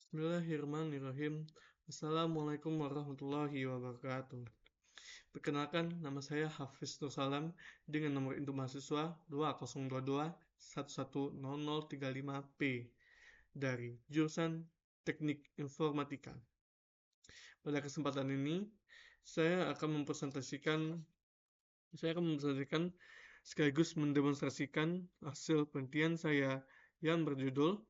Bismillahirrahmanirrahim. Assalamualaikum warahmatullahi wabarakatuh. Perkenalkan, nama saya Hafiz Nur Salam dengan nomor induk mahasiswa 2022 110035P dari jurusan Teknik Informatika. Pada kesempatan ini, saya akan mempresentasikan sekaligus mendemonstrasikan hasil penelitian saya yang berjudul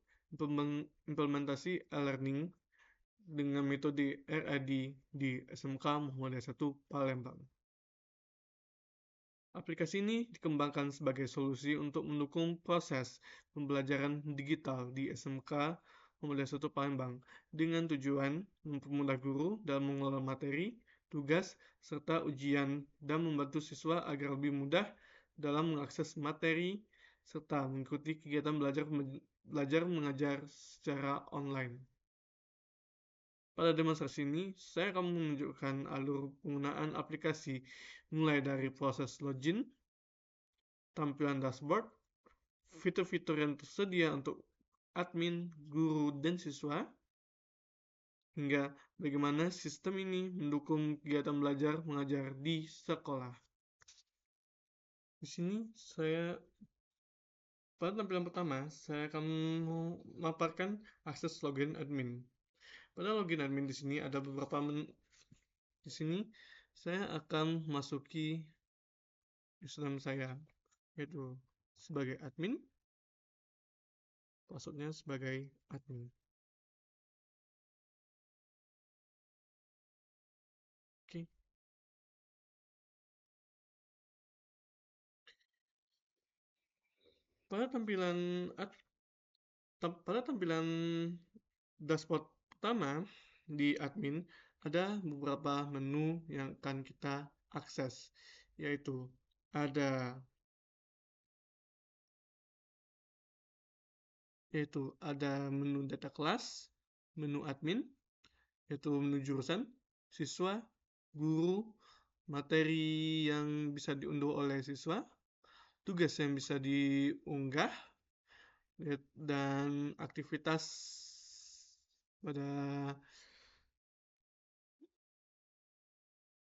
Implementasi e-learning dengan metode RAD di SMK Muhammadiyah 1 Palembang. Aplikasi ini dikembangkan sebagai solusi untuk mendukung proses pembelajaran digital di SMK Muhammadiyah 1 Palembang dengan tujuan mempermudah guru dalam mengelola materi, tugas, serta ujian dan membantu siswa agar lebih mudah dalam mengakses materi serta mengikuti kegiatan belajar mengajar secara online. Pada demonstrasi ini, saya akan menunjukkan alur penggunaan aplikasi mulai dari proses login, tampilan dashboard, fitur-fitur yang tersedia untuk admin, guru, dan siswa, hingga bagaimana sistem ini mendukung kegiatan belajar mengajar di sekolah. Di sini pada tampilan pertama, saya akan memaparkan akses login admin. Pada login admin di sini ada beberapa di sini saya akan masuki username saya, yaitu sebagai admin, passwordnya sebagai admin. Oke. Pada tampilan dashboard pertama di admin ada beberapa menu yang akan kita akses, yaitu ada menu data kelas, menu admin, yaitu menu jurusan, siswa, guru, materi yang bisa diunduh oleh siswa, tugas yang bisa diunggah, dan aktivitas pada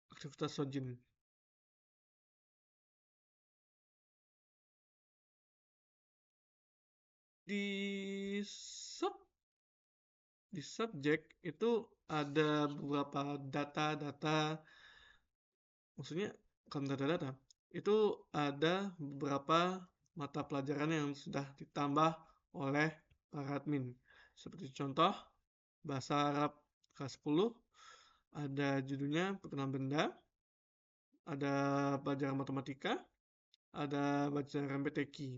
aktivitas login. Di subjek itu ada beberapa data-data, maksudnya bukan data-data, itu ada beberapa mata pelajaran yang sudah ditambah oleh para admin. Seperti contoh, bahasa Arab kelas 10, ada judulnya perkenalan benda, ada pelajaran matematika, ada pelajaran PTQ.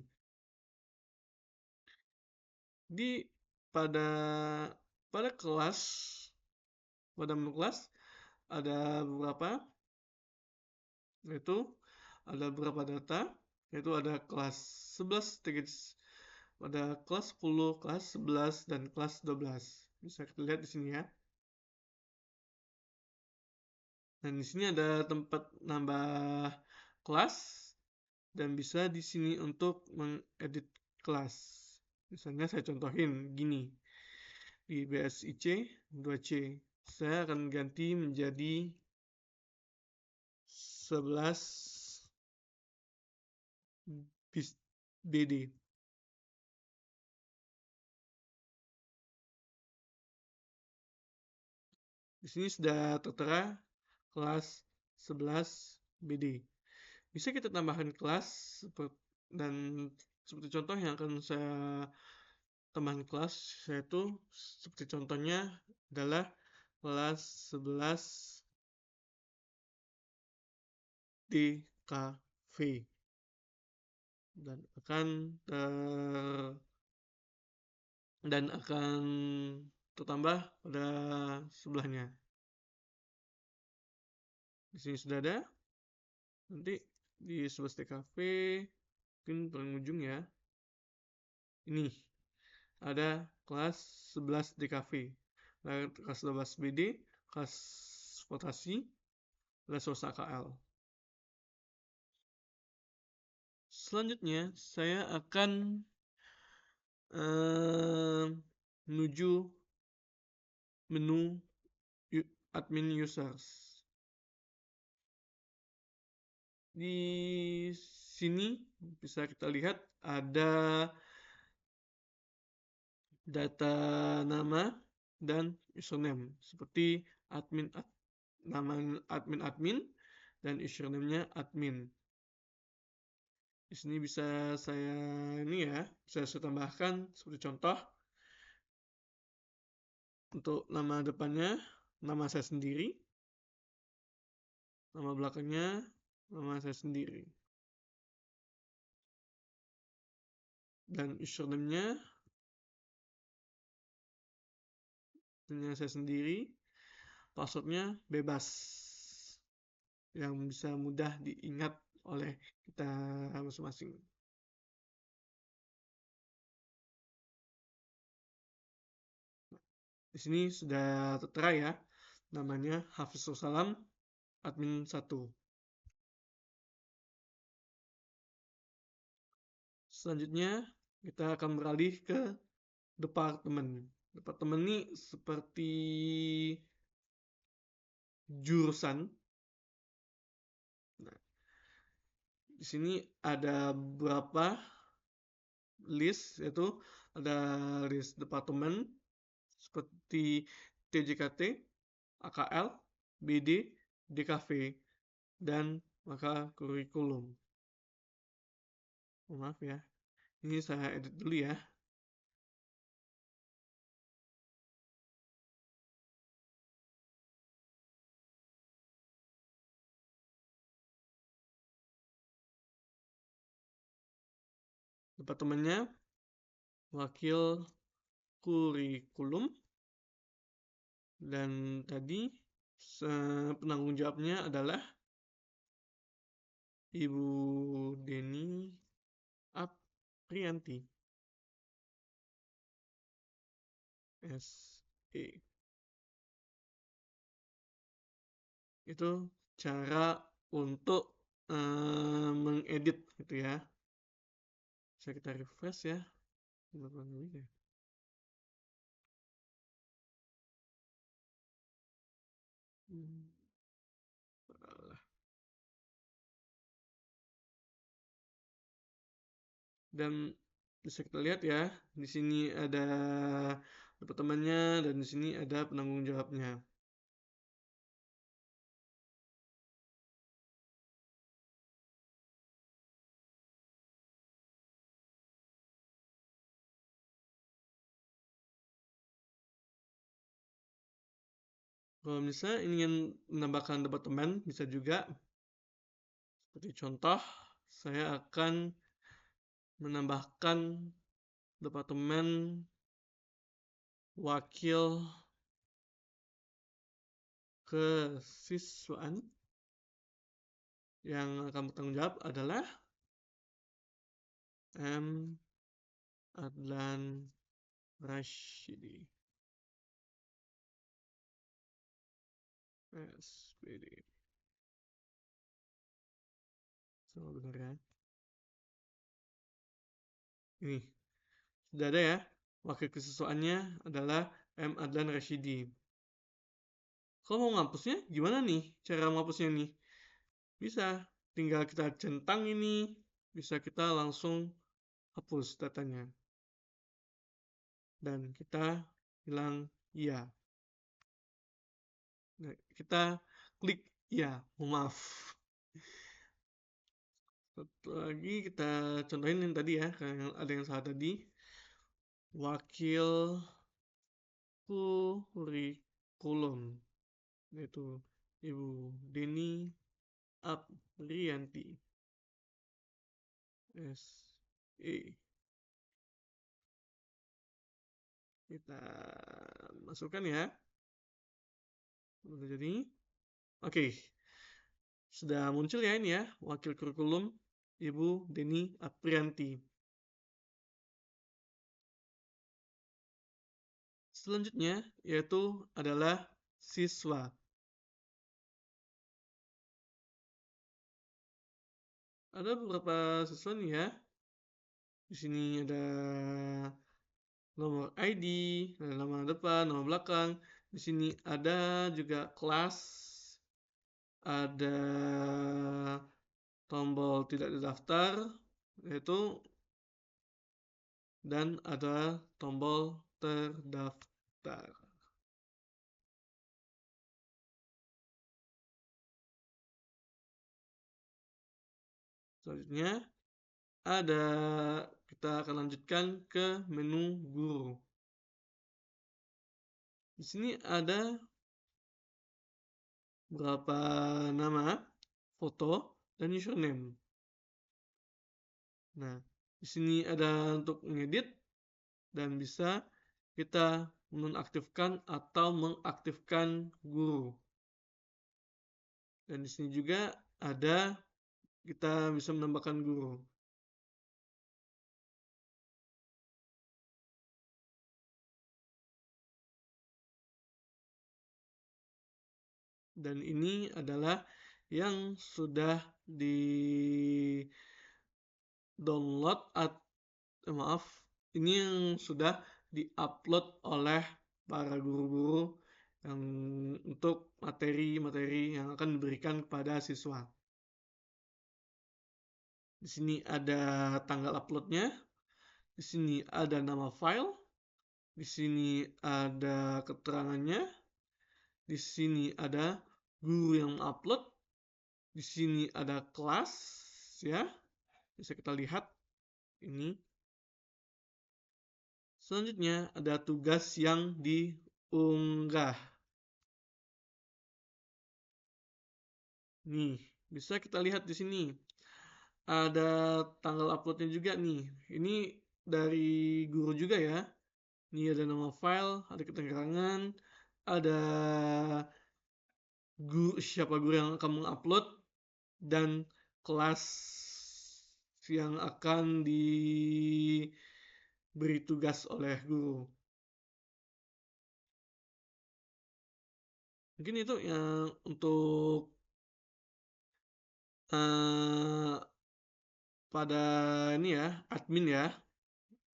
Pada kelas, pada menu kelas ada beberapa, yaitu ada beberapa data, yaitu ada kelas 11, pada kelas 10, kelas 11, dan kelas 12. Bisa kita lihat di sini ya. Dan di sini ada tempat nambah kelas dan bisa di sini untuk mengedit kelas. Misalnya saya contohin gini. Di BSIC 2C saya akan ganti menjadi 11 BD. Di sini sudah tertera kelas 11 BD. Bisa kita tambahkan kelas dan seperti contoh yang akan saya tambahkan kelas, yaitu seperti contohnya adalah kelas 11 DKV dan akan tertambah pada sebelahnya. Di sini sudah ada. Nanti di 11 DKV mungkin paling ujung ya. Ini ada kelas 11 DKV, kelas 12 BD, kelas transportasi, kelas swasta KL. Selanjutnya saya akan menuju menu admin users. Di sini bisa kita lihat ada data nama dan username seperti nama admin dan username-nya admin. Di sini bisa saya tambahkan seperti contoh untuk nama depannya nama saya sendiri, nama belakangnya nama saya sendiri, dan username-nya punya saya sendiri, passwordnya bebas yang bisa mudah diingat oleh kita masing-masing. Di sini sudah tertera ya, namanya Hafizul Salam admin 1. Selanjutnya kita akan beralih ke departemen. Departemen ini seperti jurusan. Nah, di sini ada beberapa list, yaitu ada list departemen seperti TJKT, AKL, BD, DKV, dan maka kurikulum. Maaf ya, ini saya edit dulu ya. Departemennya wakil kurikulum, dan tadi penanggung jawabnya adalah Ibu Deni Aprianti, SE. Itu cara untuk mengedit gitu ya. Bisa kita refresh ya. Dan bisa kita lihat ya, di sini ada departemennya dan di sini ada penanggung jawabnya. Kalau misalnya ingin menambahkan departemen, bisa juga. Seperti contoh, saya akan menambahkan departemen wakil kesiswaan. Yang akan bertanggung jawab adalah M. Adlan Rashidi, SPD. Sama benar ya. Ini sudah ada ya. Wakil kesiswaannya adalah M. Adlan Rashidi. Kalau mau menghapusnya, gimana nih cara menghapusnya nih? Bisa, tinggal kita centang ini, bisa kita langsung hapus datanya. Dan kita bilang iya. Nah, kita klik iya, maaf. Satu lagi kita contohin yang tadi ya, yang ada yang salah tadi. Wakil kurikulum, yaitu Ibu Deni Aprianti, SE. Kita masukkan ya. Jadi, oke. Sudah muncul ya ini ya, wakil kurikulum Ibu Deni Aprianti. Selanjutnya yaitu adalah siswa. Ada beberapa siswa nih ya. Di sini ada nomor ID, ada nama depan, nama belakang, Di sini ada juga kelas, ada tombol tidak terdaftar, yaitu, dan ada tombol terdaftar. Selanjutnya kita akan lanjutkan ke menu guru. Di sini ada beberapa nama, foto, dan username. Nah, di sini ada untuk mengedit dan bisa kita menonaktifkan atau mengaktifkan guru. Dan di sini juga ada kita bisa menambahkan guru. Dan ini adalah yang sudah di download ini yang sudah diupload oleh para guru-guru yang untuk materi-materi yang akan diberikan kepada siswa. Di sini ada tanggal uploadnya, di sini ada nama file, di sini ada keterangannya, di sini ada guru yang upload, di sini ada kelas, ya, bisa kita lihat ini. Selanjutnya ada tugas yang diunggah. Nih, bisa kita lihat di sini. Ada tanggal uploadnya juga nih. Ini dari guru juga ya. Ini ada nama file, ada keterangan, ada siapa guru yang akan mengupload, dan kelas yang akan diberi tugas oleh guru. Mungkin itu yang untuk pada ini ya, admin ya,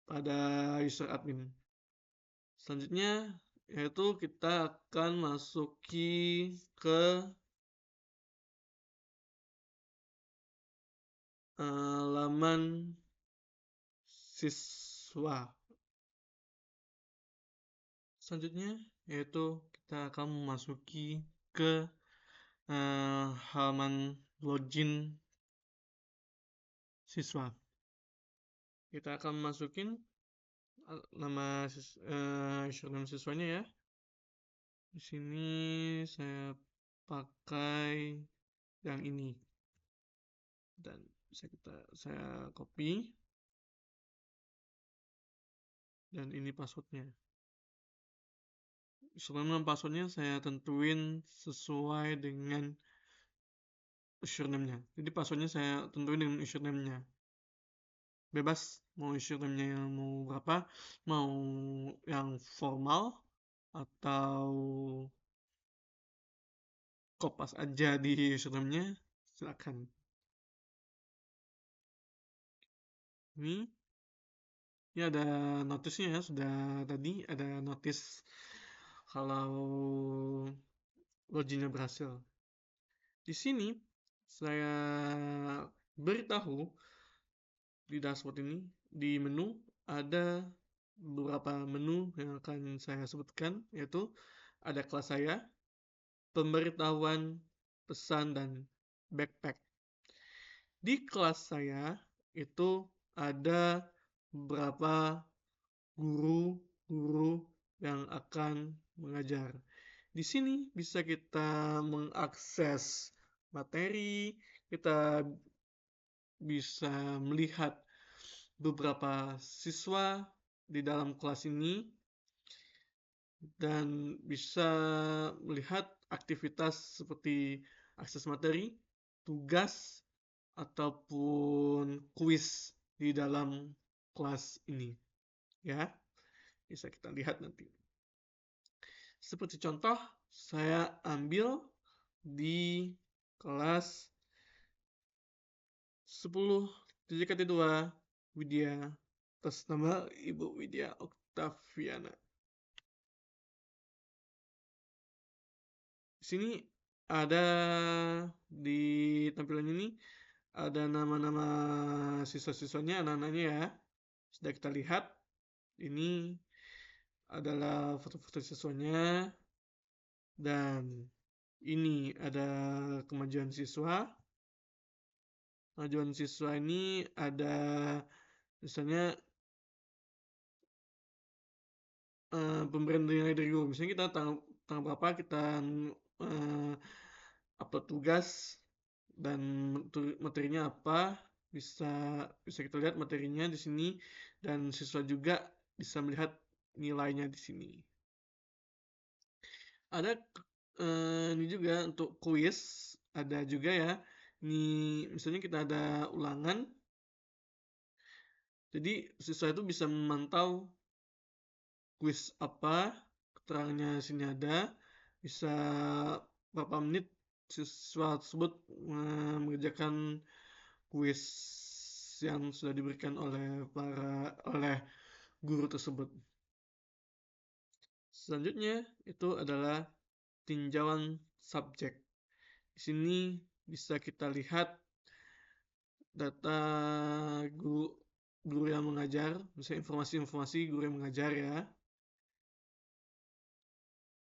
pada user admin. Selanjutnya yaitu kita akan masuki ke laman siswa. Selanjutnya yaitu kita akan memasuki ke halaman login siswa. Kita akan masukin nama username siswanya ya. Di sini saya pakai yang ini. Dan bisa saya copy. Dan ini passwordnya. Username dan passwordnya saya tentuin sesuai dengan username-nya. Jadi passwordnya saya tentuin dengan username-nya. Bebas mau username-nya yang mau berapa, mau yang formal atau kopas aja di username-nya, silakan. Ini ada notisnya ya, sudah tadi ada notis kalau loginnya berhasil. Di sini saya beritahu di dashboard ini, di menu ada beberapa menu yang akan saya sebutkan, yaitu ada kelas saya, pemberitahuan, pesan, dan backpack. Di kelas saya itu ada beberapa guru-guru yang akan mengajar. Di sini bisa kita mengakses materi, kita bisa melihat beberapa siswa di dalam kelas ini, dan bisa melihat aktivitas seperti akses materi, tugas, ataupun kuis di dalam kelas ini. Ya, bisa kita lihat nanti. Seperti contoh, saya ambil di kelas 10 DJKT2 Widya atas nama Ibu Widya Oktaviana. Di sini ada di tampilan ini ada nama-nama siswa-siswanya, anak-anaknya ya. Sudah kita lihat, ini adalah foto-foto siswanya dan ini ada kemajuan siswa. Kemajuan siswa ini ada misalnya pemberian nilai dari guru. Misalnya kita tanggal tanggal berapa kita eh, upload tugas dan materinya apa, bisa bisa kita lihat materinya di sini dan siswa juga bisa melihat nilainya di sini. Ada ini juga untuk kuis, ada juga ya. Ini misalnya kita ada ulangan, jadi siswa itu bisa memantau kuis apa, keterangannya sini ada, bisa berapa menit siswa tersebut mengerjakan kuis yang sudah diberikan oleh guru tersebut. Selanjutnya itu adalah tinjauan subjek. Di sini bisa kita lihat data guru guru yang mengajar, misalnya informasi-informasi guru yang mengajar ya.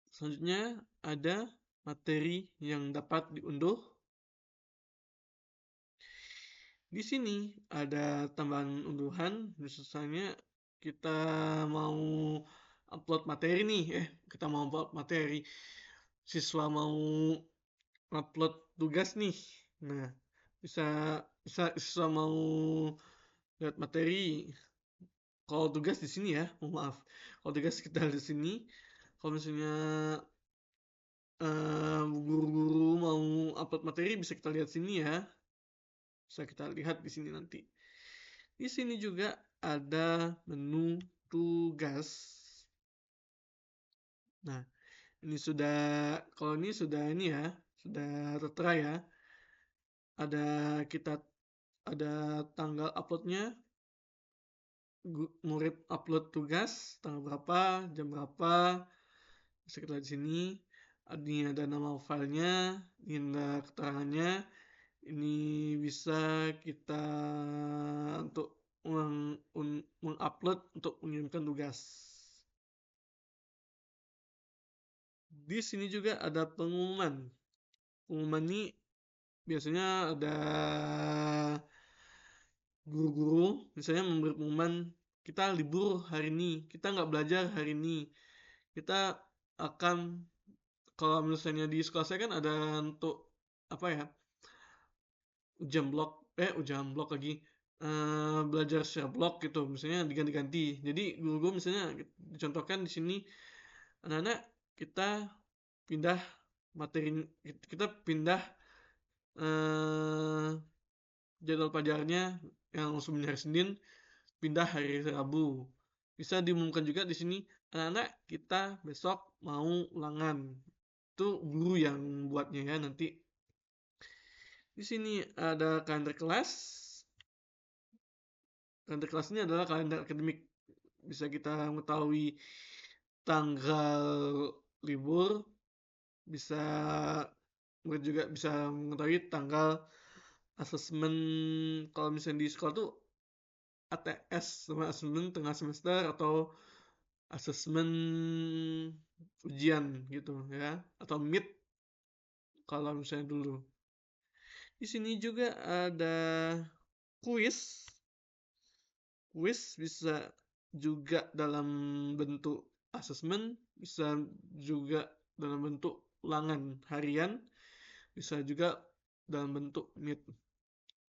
Selanjutnya ada materi yang dapat diunduh. Di sini ada tambahan unduhan, misalnya kita mau upload materi nih, kita mau upload materi, siswa mau upload tugas nih. Nah, bisa bisa siswa mau lihat materi. Kalau tugas di sini ya, maaf. Kalau tugas kita di sini, kalau misalnya guru-guru mau upload materi bisa kita lihat sini ya. Bisa kita lihat di sini nanti. Di sini juga ada menu tugas. Nah, ini sudah kalau ini sudah ini ya, sudah tertera ya. Ada kita ada tanggal uploadnya, murid upload tugas tanggal berapa, jam berapa, bisa kita lihat di sini. Ini ada nama filenya, ini ada keterangannya. Ini bisa kita untuk mengupload untuk mengirimkan tugas. Di sini juga ada pengumuman. Pengumuman ini biasanya ada guru-guru misalnya memberi pengumuman kita libur hari ini, kita nggak belajar hari ini, kita akan kalau misalnya di sekolah saya kan ada untuk apa ya ujian blok lagi belajar secara blok gitu misalnya diganti-ganti jadi guru-guru misalnya dicontohkan di sini anak-anak kita pindah materi kita pindah eh, jadwal pelajarannya yang sebelumnya hari Senin pindah hari Rabu. Bisa diumumkan juga di sini anak-anak kita besok mau ulangan. Itu guru yang buatnya ya nanti. Di sini ada kalender kelas. Kalender kelas ini adalah kalender akademik. Bisa kita mengetahui tanggal libur, bisa juga bisa mengetahui tanggal asesmen kalau misalnya di sekolah tuh ATS sama asesmen tengah semester atau asesmen ujian gitu ya atau mid kalau misalnya dulu. Di sini juga ada kuis. Kuis bisa juga dalam bentuk asesmen, bisa juga dalam bentuk ulangan harian, bisa juga dalam bentuk mid.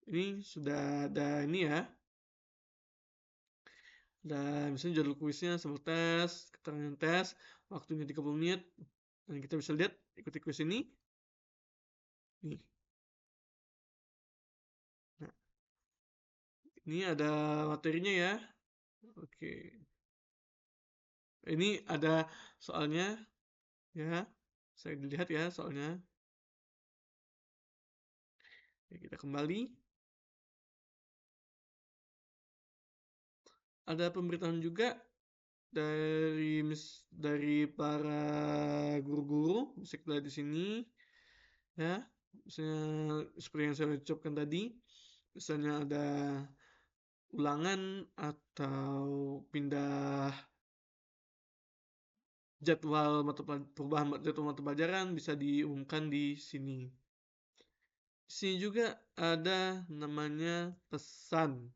Ini sudah ada ini ya. Dan misalnya jadwal kuisnya sama tes, keterangan tes, waktunya 30 menit. Dan kita bisa lihat ikuti kuis ini. Nih. Nah, ini ada materinya ya. Oke. Ini ada soalnya ya. Saya dilihat ya soalnya. Oke, kita kembali. Ada pemberitahuan juga dari para guru-guru bisa kita lihat di sini ya. Misalnya seperti yang saya ucapkan tadi, misalnya ada ulangan atau pindah perubahan jadwal mata pelajaran bisa diumumkan di sini. Di sini juga ada namanya pesan.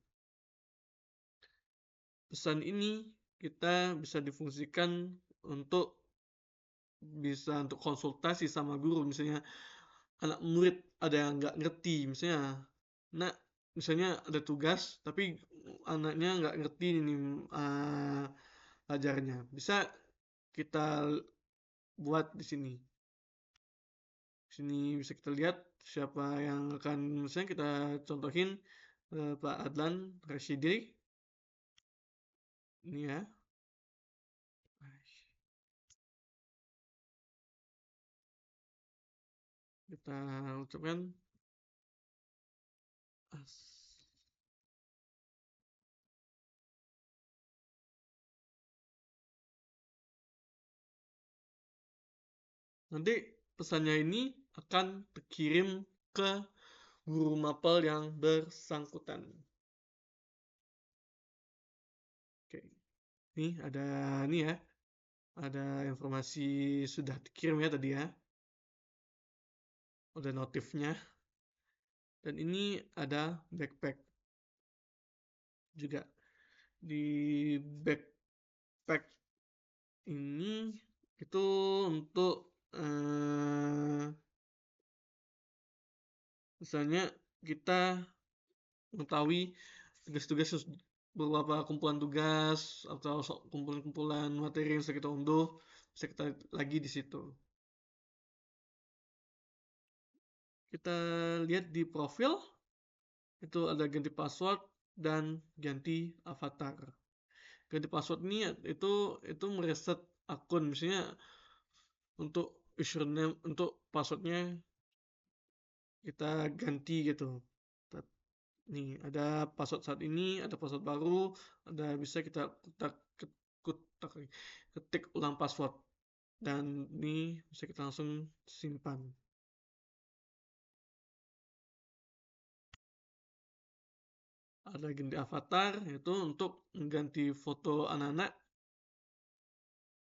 Pesan ini kita bisa difungsikan untuk konsultasi sama guru, misalnya anak murid ada yang nggak ngerti, misalnya ada tugas tapi anaknya nggak ngerti ini ajarnya, bisa kita buat di sini. Di sini bisa kita lihat siapa yang akan, misalnya kita contohin Pak Adlan Rashidi ini ya. Kita ucapkan nanti pesannya ini akan terkirim ke guru mapel yang bersangkutan. Oke, ini ada nih ya, ada informasi sudah dikirim ya tadi ya, ada notifnya. Dan ini ada backpack juga. Di backpack ini itu untuk misalnya kita mengetahui tugas-tugas beberapa kumpulan tugas atau kumpulan-kumpulan materi yang bisa kita unduh, bisa kita lagi di situ. Kita lihat di profil itu ada ganti password dan ganti avatar. Ganti password ini itu mereset akun, misalnya untuk username, untuk passwordnya kita ganti gitu. Nih ada password saat ini, ada password baru, bisa kita ketik ulang password, dan ini bisa kita langsung simpan. Ada ganti avatar, yaitu untuk mengganti foto anak-anak,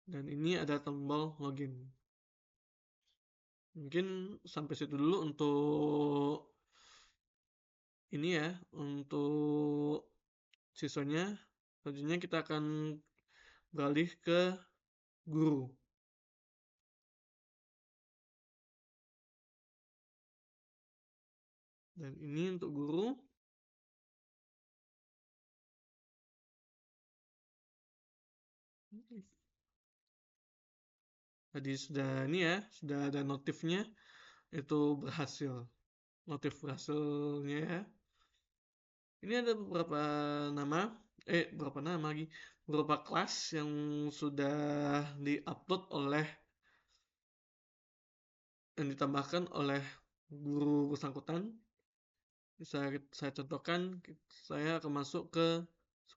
dan ini ada tombol login. Mungkin sampai situ dulu untuk ini ya, untuk siswanya. Selanjutnya kita akan beralih ke guru. Dan ini untuk guru. Tadi sudah ini ya, sudah ada notifnya, itu berhasil. Notif berhasilnya ya. Ini ada beberapa kelas yang sudah diupload yang ditambahkan oleh guru bersangkutan. Bisa saya contohkan, saya akan masuk ke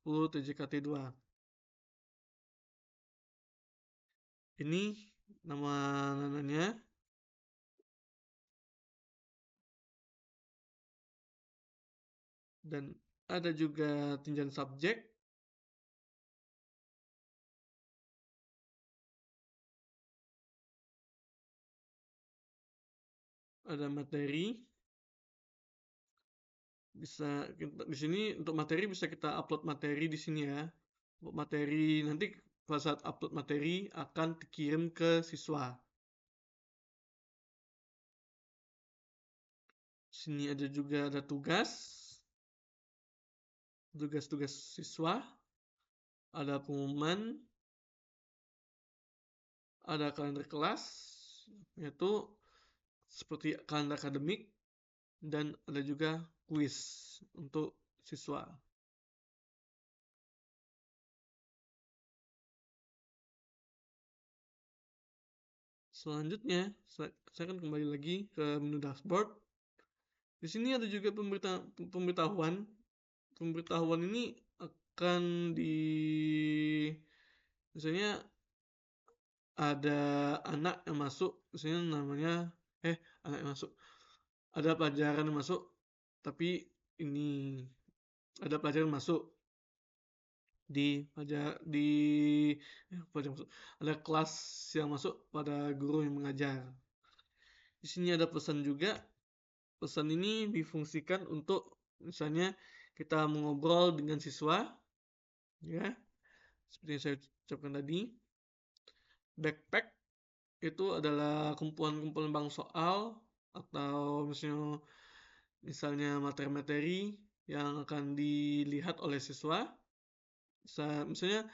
10 TJKT2. Ini namanya, dan ada juga tinjauan subjek, ada materi. Di sini untuk materi bisa kita upload materi di sini ya. Untuk materi nanti pada saat upload materi akan dikirim ke siswa. Sini ada tugas-tugas siswa, ada pengumuman, ada kalender kelas, yaitu seperti kalender akademik, dan ada juga kuis untuk siswa. Selanjutnya, saya akan kembali lagi ke menu dashboard. Di sini ada juga pemberitahuan. Pemberitahuan ini akan Misalnya ada anak yang masuk, misalnya namanya anak yang masuk, ada pelajaran yang masuk, tapi ini ada pelajaran masuk di pelajaran masuk, ada kelas yang masuk pada guru yang mengajar. Di sini ada pesan juga. Pesan ini difungsikan untuk misalnya kita mengobrol dengan siswa, ya, seperti yang saya ucapkan tadi. Backpack itu adalah kumpulan-kumpulan bank soal atau misalnya materi-materi yang akan dilihat oleh siswa. Misalnya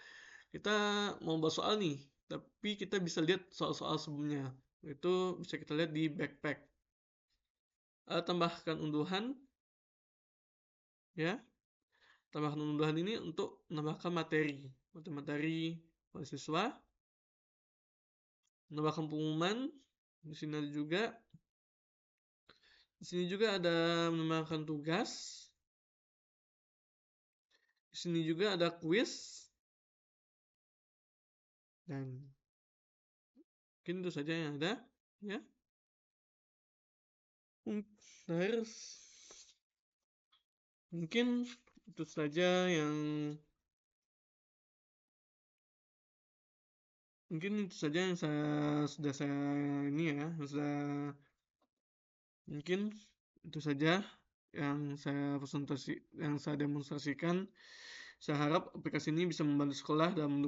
kita mau buat soal nih, tapi kita bisa lihat soal-soal sebelumnya. Itu bisa kita lihat di backpack. Tambahkan unduhan, ya. Tambahkan unduhan ini untuk menambahkan materi oleh siswa. Menambahkan pengumuman. Di sini juga. Di sini juga ada menambahkan tugas. Di sini juga ada kuis. Dan mungkin itu saja yang ada, ya. Terus mungkin itu saja yang sudah saya ini ya, mungkin itu saja yang saya demonstrasikan. Saya harap aplikasi ini bisa membantu sekolah dan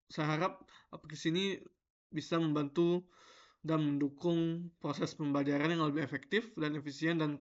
saya harap aplikasi ini bisa membantu dan mendukung proses pembelajaran yang lebih efektif dan efisien dan